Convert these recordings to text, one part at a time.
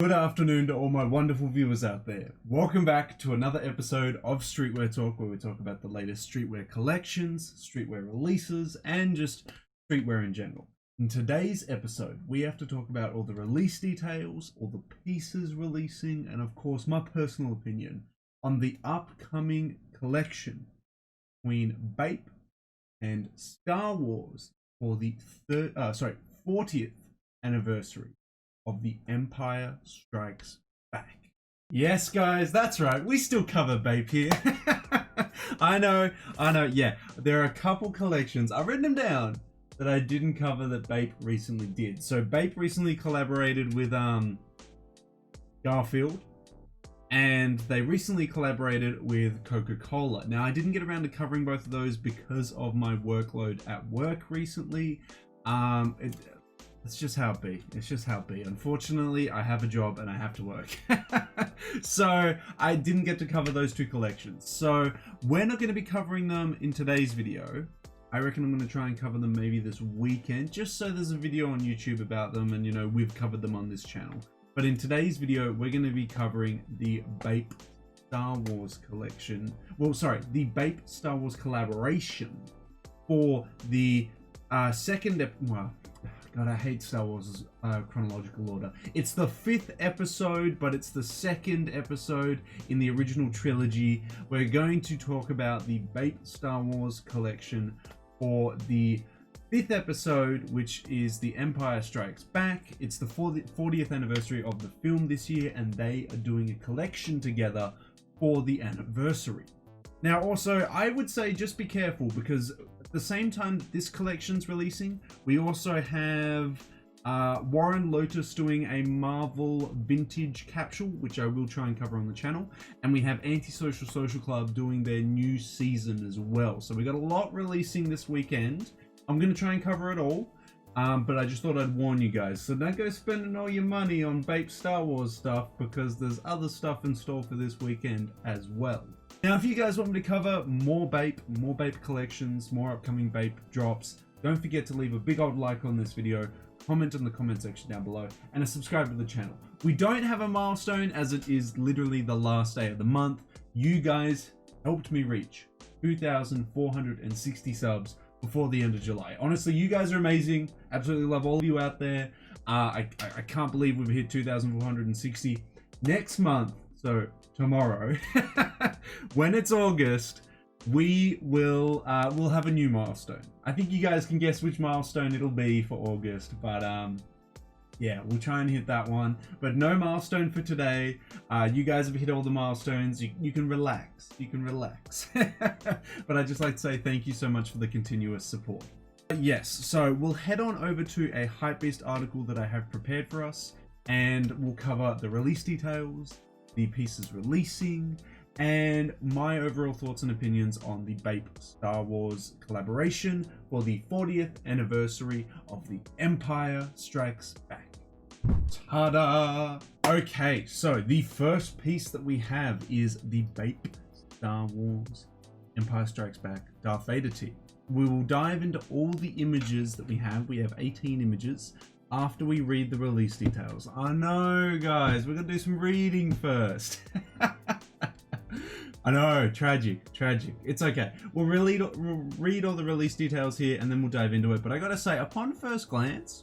Good afternoon to all my wonderful viewers out there. Welcome back to another episode of Streetwear Talk, where we talk about the latest streetwear collections, streetwear releases, and just streetwear in general. In today's episode, we have to talk about all the release details, all the pieces releasing, and of course my personal opinion on the upcoming collection between BAPE and Star Wars for the 40th anniversary of The Empire Strikes Back. Yes, guys, that's right. We still cover BAPE here. I know. Yeah, there are a couple collections. I've written them down that I didn't cover that BAPE recently did. So BAPE recently collaborated with Garfield, and they recently collaborated with Coca-Cola. Now, I didn't get around to covering both of those because of my workload at work recently. It's just how it be. It's just how it be. Unfortunately, I have a job and I have to work. So I didn't get to cover those two collections. So we're not going to be covering them in today's video. I reckon I'm going to try and cover them maybe this weekend, just so there's a video on YouTube about them and, you know, we've covered them on this channel. But in today's video, we're going to be covering the BAPE Star Wars collection. Well, sorry, the BAPE Star Wars collaboration for the God, I hate Star Wars' chronological order. It's the 5th episode, but it's the 2nd episode in the original trilogy. We're going to talk about the BAPE Star Wars collection for the 5th episode, which is The Empire Strikes Back. It's the 40th anniversary of the film this year, and they are doing a collection together for the anniversary. Now, also, I would say just be careful, because at the same time this collection's releasing, we also have Warren Lotus doing a Marvel vintage capsule, which I will try and cover on the channel, and we have Antisocial Social Club doing their new season as well. So we got a lot releasing this weekend. I'm going to try and cover it all, but I just thought I'd warn you guys. So don't go spending all your money on BAPE Star Wars stuff, because there's other stuff in store for this weekend as well. Now, if you guys want me to cover more BAPE collections, more upcoming BAPE drops, don't forget to leave a big old like on this video, comment in the comment section down below, and subscribe to the channel. We don't have a milestone, as it is literally the last day of the month. You guys helped me reach 2,460 subs before the end of July. Honestly, you guys are amazing. Absolutely love all of you out there. I can't believe we've hit 2,460. Next month, so tomorrow, when it's August, we will we'll have a new milestone. I think you guys can guess which milestone it'll be for August, but yeah, we'll try and hit that one. But no milestone for today. You guys have hit all the milestones. You can relax. You can relax. But I'd just like to say thank you so much for the continuous support. Yes, so we'll head on over to a HYPEBEAST article that I have prepared for us, and we'll cover the release details, the pieces releasing, and my overall thoughts and opinions on the BAPE Star Wars collaboration for the 40th anniversary of The Empire Strikes Back. Ta-da! Okay, so the first piece that we have is the BAPE Star Wars Empire Strikes Back Darth Vader tee. We will dive into all the images that we have. We have 18 images after we read the release details. I know, guys, we're gonna do some reading first. I know, tragic. It's okay. We'll read all the release details here, and then we'll dive into it. But I gotta say, upon first glance,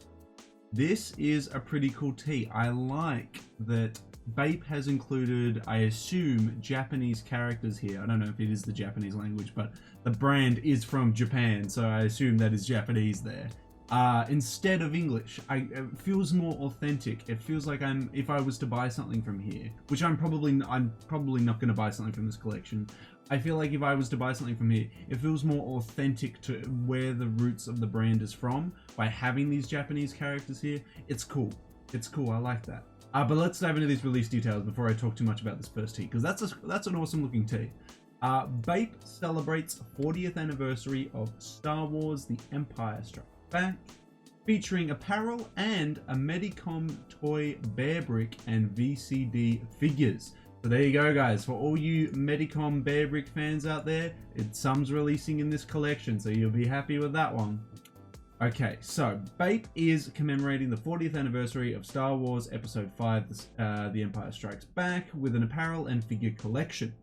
this is a pretty cool tee. I like that BAPE has included, I assume, Japanese characters here. I don't know if it is the Japanese language, but the brand is from Japan, so I assume that is Japanese there. Instead of English. It feels more authentic. It feels like if I was to buy something from here, which I'm probably not going to buy something from this collection. I feel like if I was to buy something from here, it feels more authentic to where the roots of the brand is from by having these Japanese characters here. It's cool. It's cool. I like that. But let's dive into these release details before I talk too much about this first tee, because that's an awesome looking tee. BAPE celebrates 40th anniversary of Star Wars: The Empire Strikes Back, featuring apparel and a Medicom toy bear brick and VCD figures. So there you go, guys. For all you Medicom bear brick fans out there, some's releasing in this collection, so you'll be happy with that one. Okay, so BAPE is commemorating the 40th anniversary of Star Wars Episode 5, The Empire Strikes Back, with an apparel and figure collection.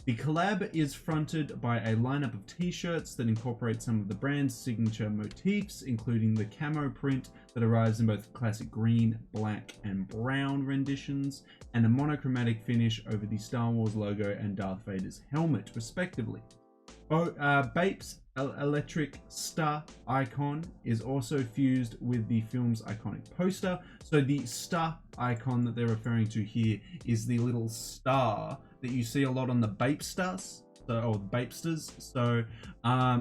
The collab is fronted by a lineup of t-shirts that incorporate some of the brand's signature motifs, including the camo print that arrives in both classic green, black, and brown renditions, and a monochromatic finish over the Star Wars logo and Darth Vader's helmet, respectively. BAPE's electric star icon is also fused with the film's iconic poster. So the star icon that they're referring to here is the little star that you see a lot on the BAPEsters, or BAPEsters. So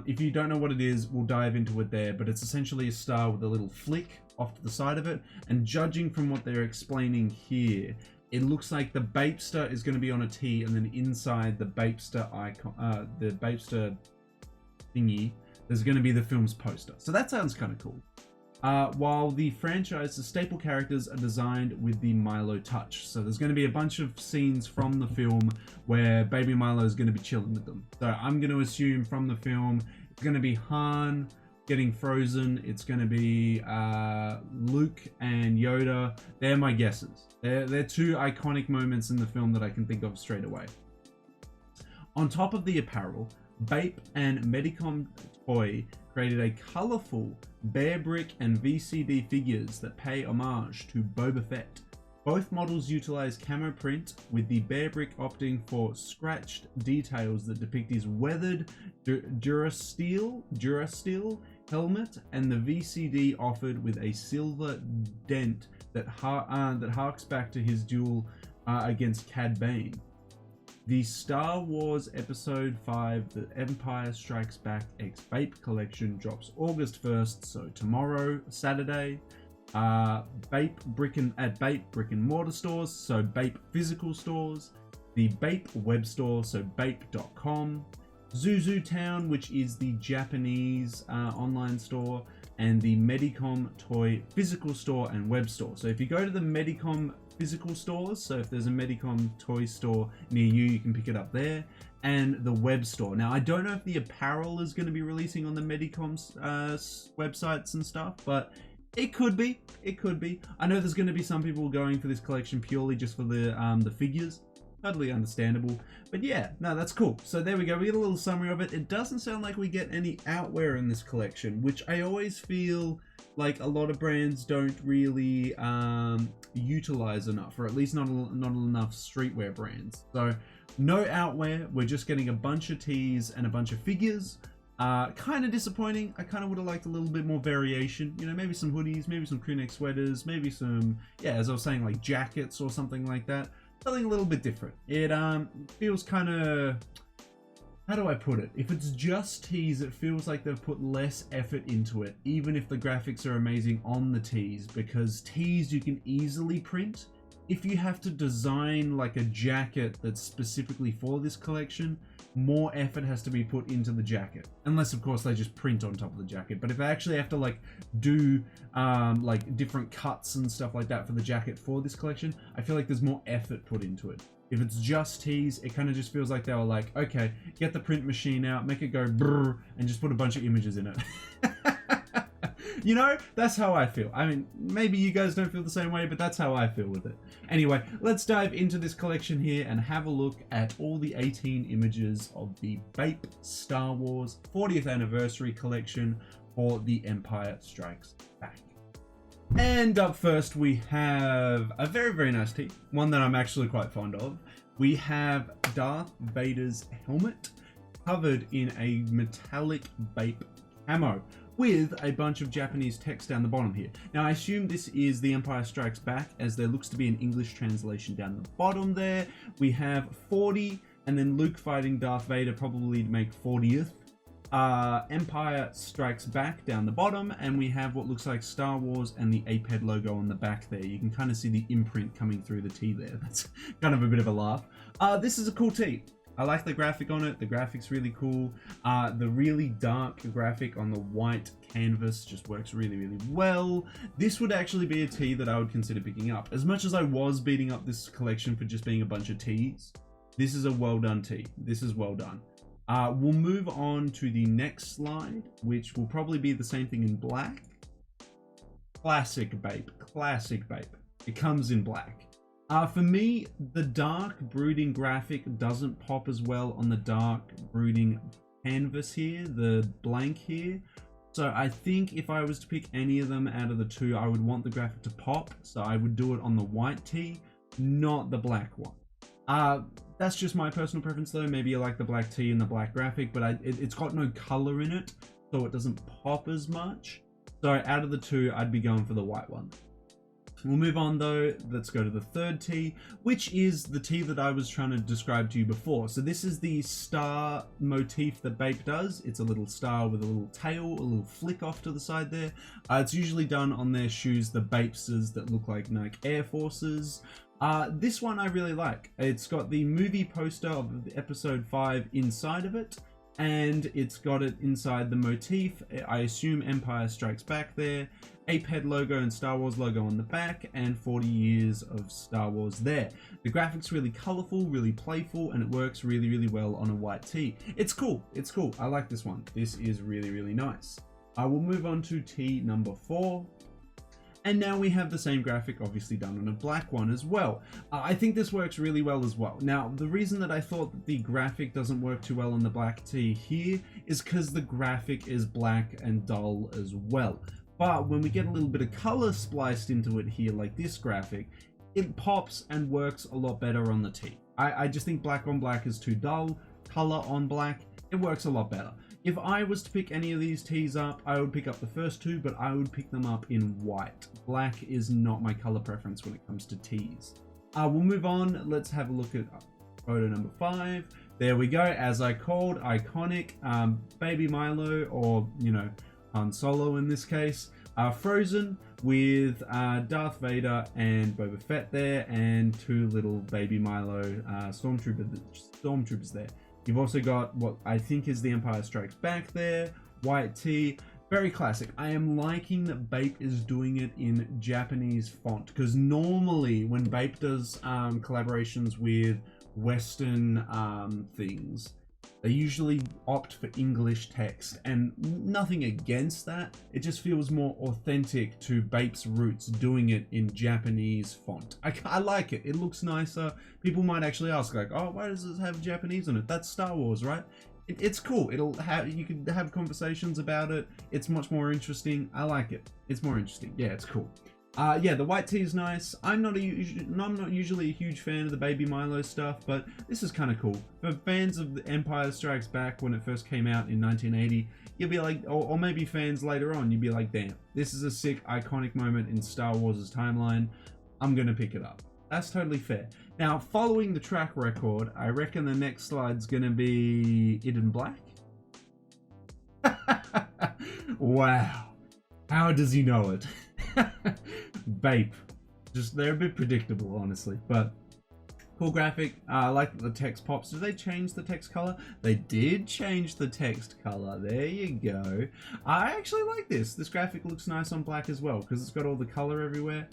if you don't know what it is, we'll dive into it there, but it's essentially a star with a little flick off to the side of it. And judging from what they're explaining here, it looks like the BAPEster is going to be on a T, and then inside the BAPEster icon, the BAPEster thingy, there's going to be the film's poster. So that sounds kind of cool. While the franchise's staple characters are designed with the Milo touch. So there's going to be a bunch of scenes from the film where Baby Milo is going to be chilling with them. So I'm going to assume from the film, it's going to be Han getting frozen. It's going to be Luke and Yoda. They're my guesses. They're two iconic moments in the film that I can think of straight away. On top of the apparel, BAPE and Medicom Toy created a colourful Bear Brick and VCD figures that pay homage to Boba Fett. Both models utilize camo print, with the Bear Brick opting for scratched details that depict his weathered Durasteel helmet, and the VCD offered with a silver dent that harks back to his duel against Cad Bane. The Star Wars Episode 5, The Empire Strikes Back X BAPE collection drops August 1st, so tomorrow, Saturday. BAPE brick and mortar stores, so BAPE physical stores. The BAPE web store, so BAPE.com. Zuzu Town, which is the Japanese online store, and the Medicom Toy physical store and web store. So if you go to the Medicom physical stores, so if there's a Medicom toy store near you, you can pick it up there, and the web store. Now I don't know if the apparel is going to be releasing on the Medicom's websites and stuff, but it could be. I know there's going to be some people going for this collection purely just for the figures. Totally understandable, but yeah, no, that's cool. So there we go, we get a little summary of it. It doesn't sound like we get any outwear in this collection, which I always feel like a lot of brands don't really utilize enough, or at least not enough streetwear brands. So no outwear, we're just getting a bunch of tees and a bunch of figures. Kind of disappointing. I kind of would have liked a little bit more variation, you know, maybe some hoodies, maybe some crew neck sweaters, maybe some, yeah, as I was saying, like jackets or something like that. Something a little bit different. It feels kind of, how do I put it? If it's just tees, it feels like they've put less effort into it, even if the graphics are amazing on the tees, because tees you can easily print. If you have to design like a jacket that's specifically for this collection, more effort has to be put into the jacket, unless of course they just print on top of the jacket. But if they actually have to like do like different cuts and stuff like that for the jacket for this collection, I feel like there's more effort put into it. If it's just tees, it kind of just feels like they were like, okay, get the print machine out, make it go brrr, and just put a bunch of images in it. You know, that's how I feel. I mean, maybe you guys don't feel the same way, but that's how I feel with it. Anyway, let's dive into this collection here and have a look at all the 18 images of the BAPE Star Wars 40th anniversary collection for The Empire Strikes Back. And up first, we have a very, very nice tee, one that I'm actually quite fond of. We have Darth Vader's helmet covered in a metallic BAPE camo, with a bunch of Japanese text down the bottom here. Now I assume this is The Empire Strikes Back, as there looks to be an English translation down the bottom there. We have 40, and then Luke fighting Darth Vader, probably to make 40th. Empire Strikes Back down the bottom, and we have what looks like Star Wars and the Ape head logo on the back there. You can kind of see the imprint coming through the T there. That's kind of a bit of a laugh. This is a cool tee. I like the graphic on it. The graphic's really cool. The really dark graphic on the white canvas just works really, really well. This would actually be a tee that I would consider picking up. As much as I was beating up this collection for just being a bunch of tees, this is a well done tee. This is well done. We'll move on to the next slide, which will probably be the same thing in black. Classic Bape, classic Bape. It comes in black. For me, the dark brooding graphic doesn't pop as well on the dark brooding canvas here, the blank here. So I think if I was to pick any of them out of the two, I would want the graphic to pop. So I would do it on the white tee, not the black one. That's just my personal preference though. Maybe you like the black tee and the black graphic, but it's got no color in it, so it doesn't pop as much. So out of the two, I'd be going for the white one. We'll move on though. Let's go to the third tee, which is the tee that I was trying to describe to you before. So this is the star motif that Bape does. It's a little star with a little tail, a little flick off to the side there. It's usually done on their shoes, the Bapeses that look like Nike Air Forces. This one I really like. It's got the movie poster of the episode 5 inside of it, and it's got it inside the motif. I assume Empire Strikes Back there, Ape Head logo and Star Wars logo on the back, and 40 years of Star Wars there. The graphics really colorful, really playful, and it works really, really well on a white tee. It's cool. It's cool. I like this one. This is really, really nice. I will move on to tee number 4. And now we have the same graphic obviously done on a black one as well. I think this works really well as well. Now, the reason that I thought that the graphic doesn't work too well on the black tee here is because the graphic is black and dull as well. But when we get a little bit of color spliced into it here, like this graphic, it pops and works a lot better on the tee. I just think black on black is too dull. Color on black, it works a lot better. If I was to pick any of these tees up, I would pick up the first two, but I would pick them up in white. Black is not my color preference when it comes to tees. We'll move on. Let's have a look at photo number 5. There we go. As I called, iconic baby Milo, or, you know, Han Solo in this case. Frozen with Darth Vader and Boba Fett there, and 2 little baby Milo stormtroopers there. You've also got what I think is the Empire Strikes Back there, white tee, very classic. I am liking that Bape is doing it in Japanese font, because normally when Bape does collaborations with Western things, they usually opt for English text, and nothing against that. It just feels more authentic to Bape's roots doing it in Japanese font. I like it. It looks nicer. People might actually ask like, oh, why does this have Japanese on it? That's Star Wars, right? It's cool. You can have conversations about it. It's much more interesting. I like it. It's more interesting. Yeah, it's cool. Yeah, the white tee is nice. I'm not usually a huge fan of the baby Milo stuff, but this is kind of cool. For fans of the Empire Strikes Back when it first came out in 1980, you'll be like, or maybe fans later on, you'll be like, damn, this is a sick, iconic moment in Star Wars' timeline. I'm gonna pick it up. That's totally fair. Now, following the track record, I reckon the next slide's gonna be it in black. Wow. How does he know it? Bape. Just, they're a bit predictable, honestly, but cool graphic. I like that the text pops. Did they change the text color? They did change the text color. There you go. I actually like this. This graphic looks nice on black as well, because it's got all the color everywhere.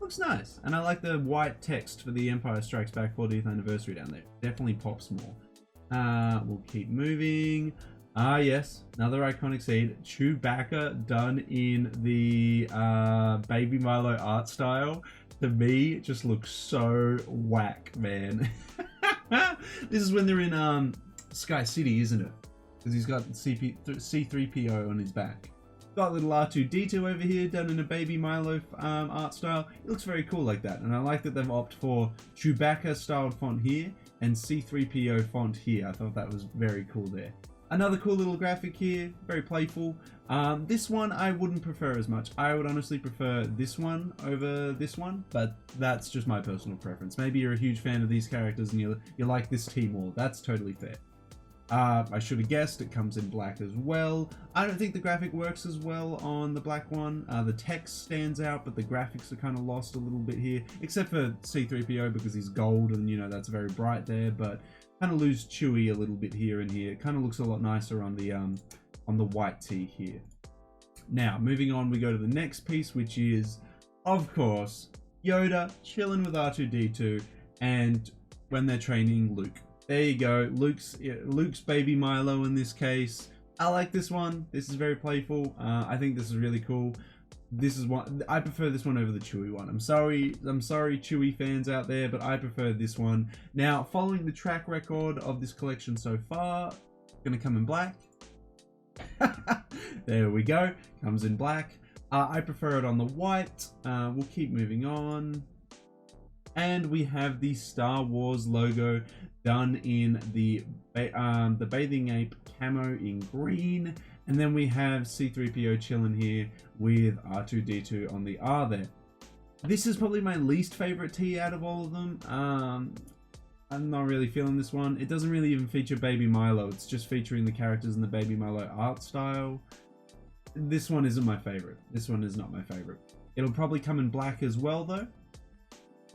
Looks nice. And I like the white text for the Empire Strikes Back 40th anniversary down there. Definitely pops more. We'll keep moving. Yes, another iconic scene. Chewbacca done in the baby Milo art style. To me, it just looks so whack, man. This is when they're in Sky City, isn't it? Because he's got C3PO on his back. Got little R2-D2 over here done in a baby Milo art style. It looks very cool like that. And I like that they've opted for Chewbacca styled font here and C3PO font here. I thought that was very cool there. Another cool little graphic here, very playful. This one I wouldn't prefer as much. I would honestly prefer this one over this one, but that's just my personal preference. Maybe you're a huge fan of these characters and you like this tee more. That's totally fair. I should have guessed it comes in black as well. I don't think the graphic works as well on the black one. The text stands out, but the graphics are kind of lost a little bit here, except for C3PO because he's gold and, you know, that's very bright there, but kind of lose Chewie a little bit here and here. It kind of looks a lot nicer on the white tee here. Now, moving on, we go to the next piece, which is, of course, Yoda chilling with R2-D2 and when they're training Luke. There you go. Luke's baby Milo in this case. I like this one. This is very playful. I think this is really cool. This is one I prefer this one over the Chewy one. I'm sorry Chewy fans out there, but I prefer this one. Now, following the track record of this collection so far, gonna come in black. There we go. Comes in black. I prefer it on the white. We'll keep moving on. And we have the Star Wars logo done in the Bathing Ape camo in green. And then we have C-3PO chilling here with R2-D2 on the R there. This is probably my least favorite tee out of all of them. I'm not really feeling this one. It doesn't really even feature Baby Milo. It's just featuring the characters in the Baby Milo art style. This one isn't my favorite. This one is not my favorite. It'll probably come in black as well though.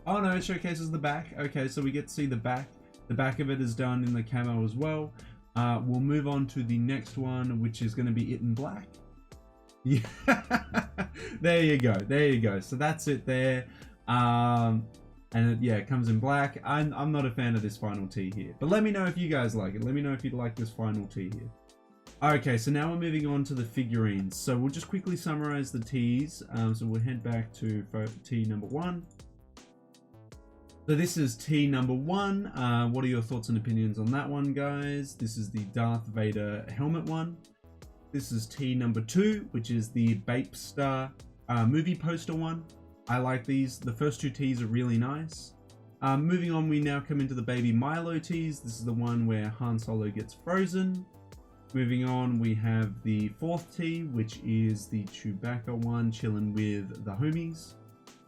Oh no, it showcases the back. Okay, so we get to see the back. The back of it is done in the camo as well. We'll move on to the next one, which is going to be it in black. Yeah, there you go. There you go. So that's it there. And yeah, it comes in black. I'm not a fan of this final tee here, but let me know if you guys like it. Let me know if you'd like this final tee here. Okay, so now we're moving on to the figurines. So we'll just quickly summarize the tees. So we'll head back to tee number 1. So this is tee number 1. What are your thoughts and opinions on that one, guys? This is the Darth Vader helmet one. This is tee number 2, which is the BAPE Star movie poster one. I like these. The first 2 tees are really nice. Moving on, we now come into the Baby Milo tees. This is the one where Han Solo gets frozen. Moving on, we have the 4th tee, which is the Chewbacca one, chilling with the homies.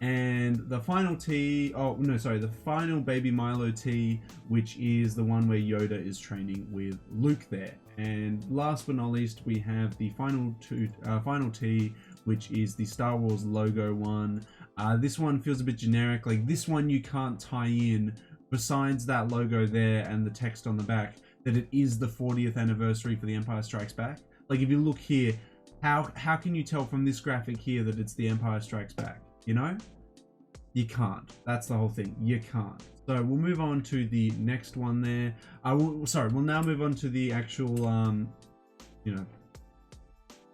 And the final tee, oh no, sorry, the final Baby Milo tee, which is the one where Yoda is training with Luke there. And last but not least, we have the final tee, which is the Star Wars logo one. This one feels a bit generic. Like this one, you can't tie in, besides that logo there and the text on the back, that it is the 40th anniversary for The Empire Strikes Back. Like if you look here, how can you tell from this graphic here that it's The Empire Strikes Back? You know? You can't. That's the whole thing. You can't. So we'll move on to the next one there. We'll now move on to the actual, you know,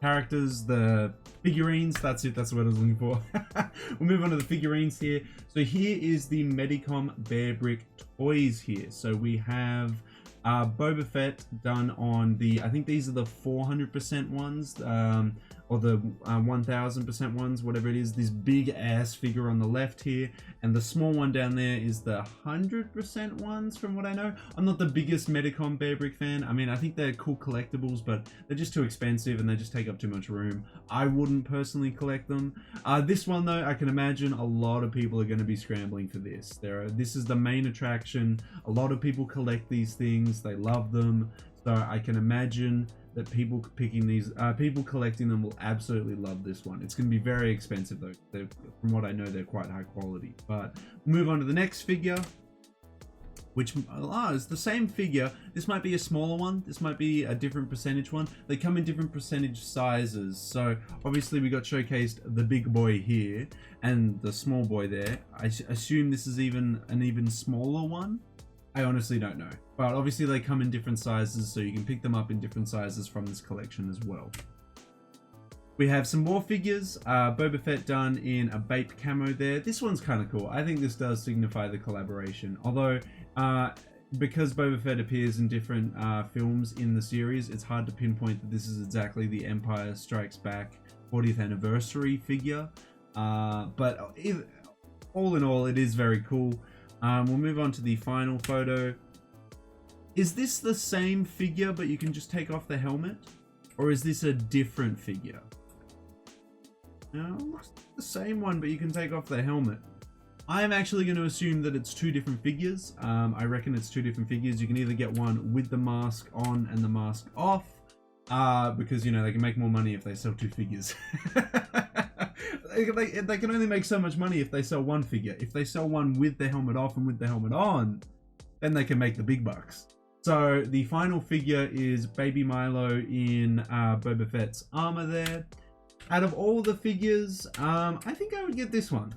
characters, the figurines. That's it. That's what I was looking for. We'll move on to the figurines here. So here is the Medicom Bear Brick toys here. So we have Boba Fett done on the, I think these are the 400% ones, or the 1000% ones, whatever it is. This big ass figure on the left here, and the small one down there is the 100% ones, from what I know. I'm not the biggest Medicom Bear Brick fan. I mean, I think they're cool collectibles, but they're just too expensive and they just take up too much room. I wouldn't personally collect them. This one though, I can imagine a lot of people are going to be scrambling for this. This is the main attraction. A lot of people collect these things. They love them. So I can imagine that people picking these, people collecting them will absolutely love this one. It's going to be very expensive though. From what I know, they're quite high quality. But we'll move on to the next figure, which is the same figure. This might be a smaller one. This might be a different percentage one. They come in different percentage sizes. So obviously we got showcased the big boy here and the small boy there. I assume this is an even smaller one. I honestly don't know, but obviously they come in different sizes, so you can pick them up in different sizes from this collection as well. We have some more figures. Boba Fett done in a BAPE camo there. This one's kind of cool. I think this does signify the collaboration, although because Boba Fett appears in different films in the series, it's hard to pinpoint that this is exactly the Empire Strikes Back 40th anniversary figure. But all in all, it is very cool. We'll move on to the final photo. Is this the same figure, but you can just take off the helmet? Or is this a different figure? No, it's the same one, but you can take off the helmet. I am actually going to assume that it's 2 different figures. I reckon it's 2 different figures. You can either get one with the mask on and the mask off, because, you know, they can make more money if they sell 2 figures. They can only make so much money if they sell 1 figure. If they sell one with the helmet off and with the helmet on, then they can make the big bucks. So the final figure is Baby Milo in Boba Fett's armor there. Out of all the figures, I think I would get this one.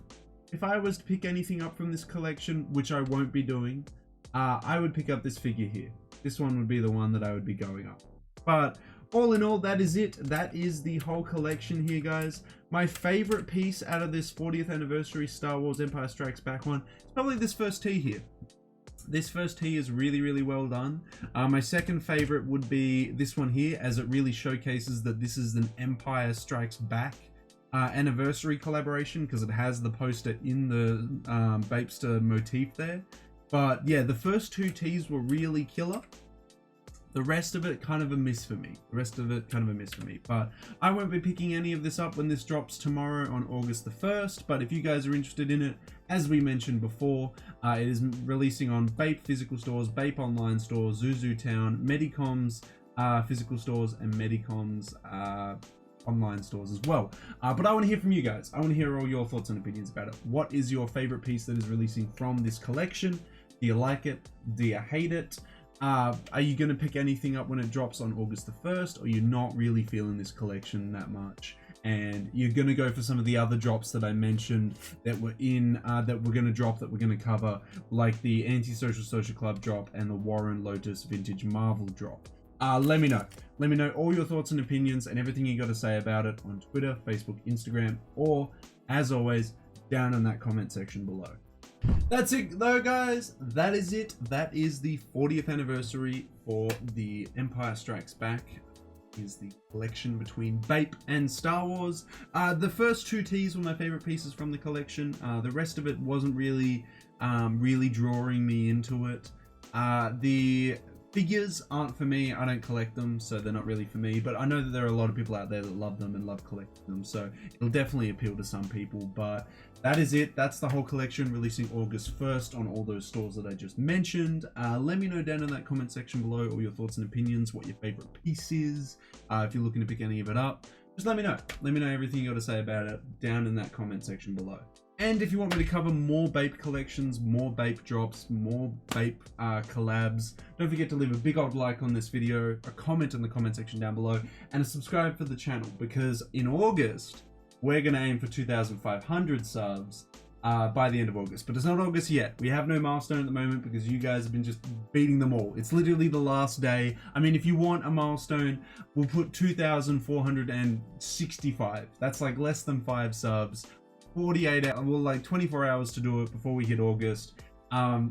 If I was to pick anything up from this collection, which I won't be doing, I would pick up this figure here. This one would be the one that I would be going up. But all in all, that is it. That is the whole collection here, guys. My favorite piece out of this 40th anniversary Star Wars Empire Strikes Back one is probably this first tee here. This first tee is really, really well done. My second favorite would be this one here, as it really showcases that this is an Empire Strikes Back anniversary collaboration, because it has the poster in the BAPE motif there. But yeah, the first two tees were really killer. The rest of it kind of a miss for me. But I won't be picking any of this up when this drops tomorrow on August the 1st. But if you guys are interested in it, as we mentioned before, it is releasing on BAPE physical stores, BAPE online stores, Zuzu Town, Medicom's physical stores, and Medicom's online stores as well. But I want to hear from you guys. I want to hear all your thoughts and opinions about it. What is your favorite piece that is releasing from this collection? Do you like it? Do you hate it? Are you going to pick anything up when it drops on August the 1st, or you're not really feeling this collection that much, and you're going to go for some of the other drops that I mentioned that were in, that we're going to drop, that we're going to cover, like the Antisocial Social Club drop and the Warren Lotus Vintage Marvel drop? Let me know. Let me know all your thoughts and opinions and everything you got to say about it on Twitter, Facebook, Instagram, or, as always, down in that comment section below. That's it though, guys. That is it. That is the 40th anniversary for the Empire Strikes Back. Is the collection between BAPE and Star Wars. The first two tees were my favorite pieces from the collection. The rest of it wasn't really drawing me into it. The figures aren't for me. I don't collect them, so they're not really for me. But I know that there are a lot of people out there that love them and love collecting them, so it'll definitely appeal to some people. But that is it. That's the whole collection, releasing August 1st on all those stores that I just mentioned. Let me know down in that comment section below all your thoughts and opinions, what your favorite piece is. If you're looking to pick any of it up, just let me know. Let me know everything you got to say about it down in that comment section below. And if you want me to cover more BAPE collections, more BAPE drops, more BAPE collabs, don't forget to leave a big old like on this video, a comment in the comment section down below, and a subscribe for the channel, because in August, we're going to aim for 2,500 subs by the end of August. But it's not August yet. We have no milestone at the moment because you guys have been just beating them all. It's literally the last day. I mean, if you want a milestone, we'll put 2,465. That's like less than 5 subs. 48 hours, well, like 24 hours to do it before we hit August.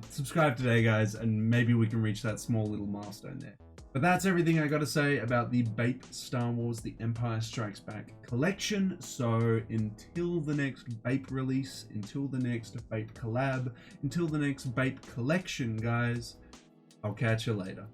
Subscribe today, guys, and maybe we can reach that small little milestone there. But that's everything I got to say about the BAPE Star Wars The Empire Strikes Back collection. So until the next BAPE release, until the next BAPE collab, until the next BAPE collection, guys, I'll catch you later.